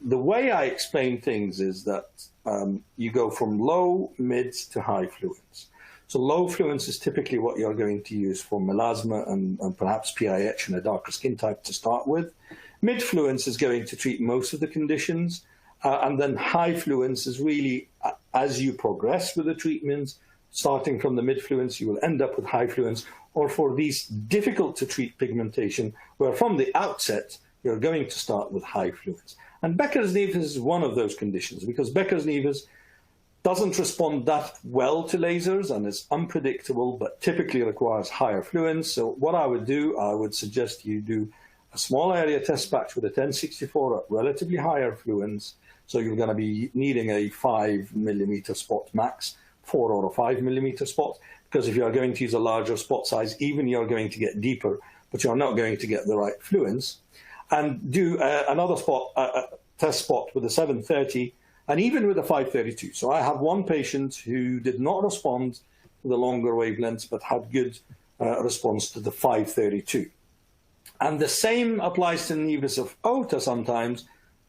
the way I explain things is that you go from low, mid to high fluence. So low fluence is typically what you're going to use for melasma and perhaps PIH in a darker skin type to start with. Mid fluence is going to treat most of the conditions. And then high fluence is really, as you progress with the treatments, starting from the mid fluence, you will end up with high fluence, or for these difficult to treat pigmentation, where from the outset, you're going to start with high fluence. And Becker's nevus is one of those conditions, because Becker's nevus doesn't respond that well to lasers and is unpredictable, but typically requires higher fluence. So what I would do, I would suggest you do a small area test patch with a 1064 at relatively higher fluence. So you're going to be needing a 5 millimeter spot max, 4 or a 5 millimeter spot, because if you are going to use a larger spot size, even you're going to get deeper, but you're not going to get the right fluence. And do another test spot with a 730 and even with a 532. So I have one patient who did not respond to the longer wavelengths, but had good response to the 532. And the same applies to nevus of Ota sometimes.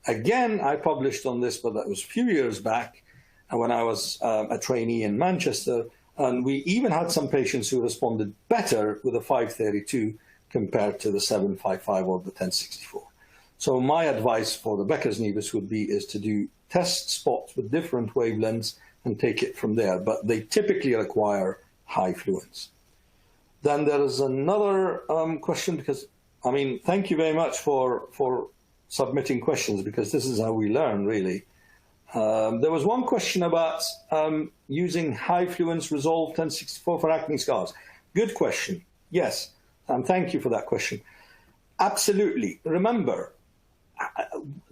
Again, I published on this, but that was a few years back when I was a trainee in Manchester. And we even had some patients who responded better with a 532 compared to the 755 or the 1064. So my advice for the Becker's nevus would be is to do test spots with different wavelengths and take it from there. But they typically require high fluence. Then there is another question, because, I mean, thank you very much for submitting questions, because this is how we learn, really. There was one question about using high fluence Resolve 1064 for acne scars. Good question. Yes, and thank you for that question. Absolutely. Remember,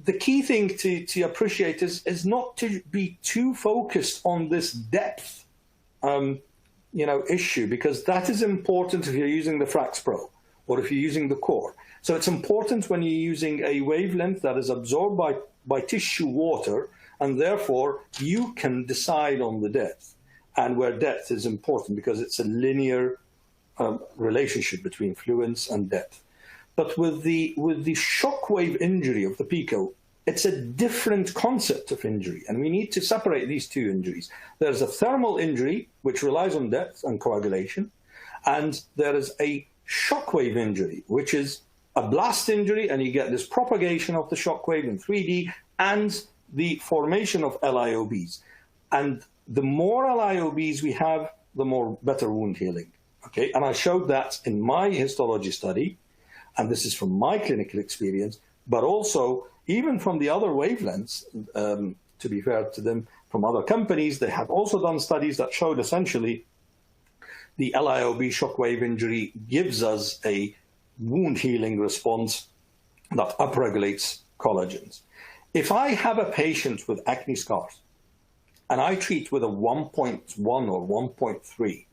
the key thing to appreciate is not to be too focused on this depth issue, because that is important if you're using the Frax Pro or if you're using the core. So it's important when you're using a wavelength that is absorbed by tissue water, and therefore you can decide on the depth, and where depth is important because it's a linear relationship between fluence and depth. But with the shockwave injury of the PICO, it's a different concept of injury, and we need to separate these two injuries. There's a thermal injury, which relies on depth and coagulation, and there is a shockwave injury, which is a blast injury, and you get this propagation of the shockwave in 3D and the formation of LIOBs. And the more LIOBs we have, the more better wound healing. Okay, and I showed that in my histology study, and this is from my clinical experience, but also even from the other wavelengths, to be fair to them, from other companies, they have also done studies that showed essentially the LIOB shockwave injury gives us a wound healing response that upregulates collagens. If I have a patient with acne scars and I treat with a 1.1 or 1.3,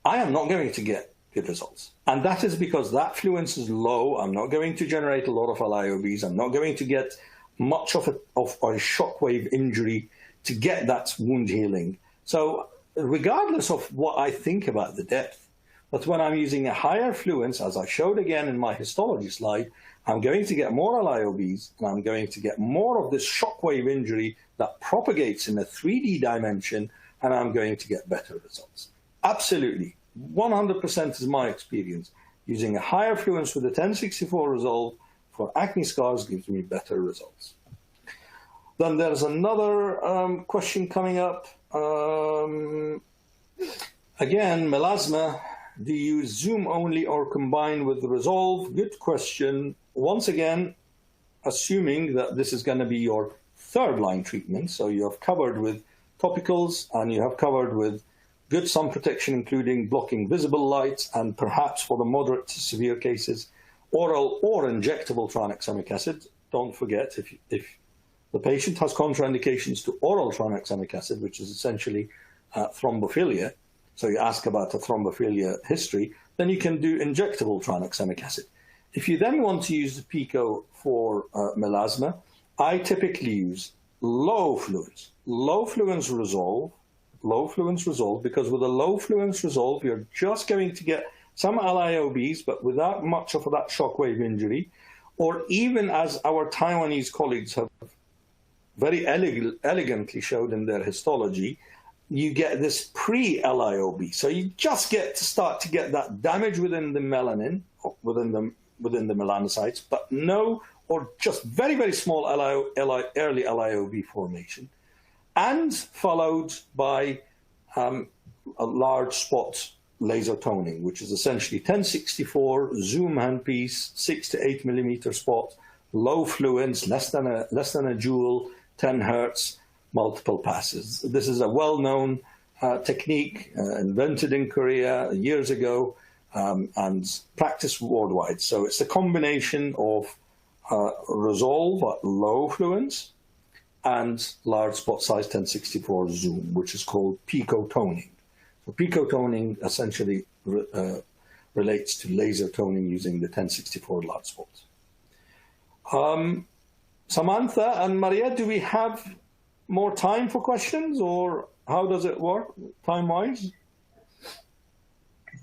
I am not going to get good results. And that is because that fluence is low. I'm not going to generate a lot of LIOBs. I'm not going to get much of a shockwave injury to get that wound healing. So regardless of what I think about the depth, but when I'm using a higher fluence, as I showed again in my histology slide, I'm going to get more LIOBs, and I'm going to get more of this shockwave injury that propagates in a 3D dimension, and I'm going to get better results. Absolutely. 100% is my experience. Using a higher fluence with the 1064 resolve for acne scars gives me better results. Then there's another question coming up. Again, melasma, do you use zoom only or combine with the resolve? Good question. Once again, assuming that this is going to be your third line treatment, so you have covered with topicals and you have covered with good sun protection, including blocking visible light, and perhaps for the moderate to severe cases, oral or injectable tranexamic acid. Don't forget, if the patient has contraindications to oral tranexamic acid, which is essentially thrombophilia, so you ask about a thrombophilia history, then you can do injectable tranexamic acid. If you then want to use the PICO for melasma, I typically use low fluence resolve, because with a low fluence resolve, you're just going to get some LIOBs, but without much of that shockwave injury, or even as our Taiwanese colleagues have very elegantly showed in their histology, you get this pre-LIOB. So you just get to start to get that damage within the melanin, within the melanocytes, but no, or just very, very small early LIOB formation, and followed by a large spot laser toning, which is essentially 1064 zoom handpiece, 6 to 8 millimeter spot, low fluence, less than a joule, 10 hertz, multiple passes. This is a well-known technique invented in Korea years ago and practiced worldwide. So it's a combination of resolve at low fluence and large spot size 1064 zoom, which is called PICO toning. So PICO toning essentially relates to laser toning using the 1064 large spots. Samantha and Maria, do we have more time for questions, or how does it work time-wise?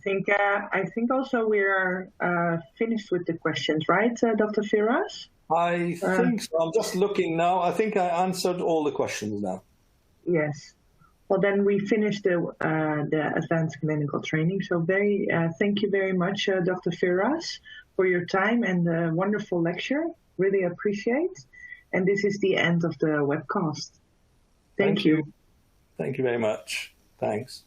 I think also we are finished with the questions, right, Dr. Firas? I think so. I'm just looking now. I think I answered all the questions now. Yes. Well, then we finished the advanced clinical training. So thank you very much, Dr. Firas, for your time and the wonderful lecture. Really appreciate. And this is the end of the webcast. Thank you. Thank you very much. Thanks.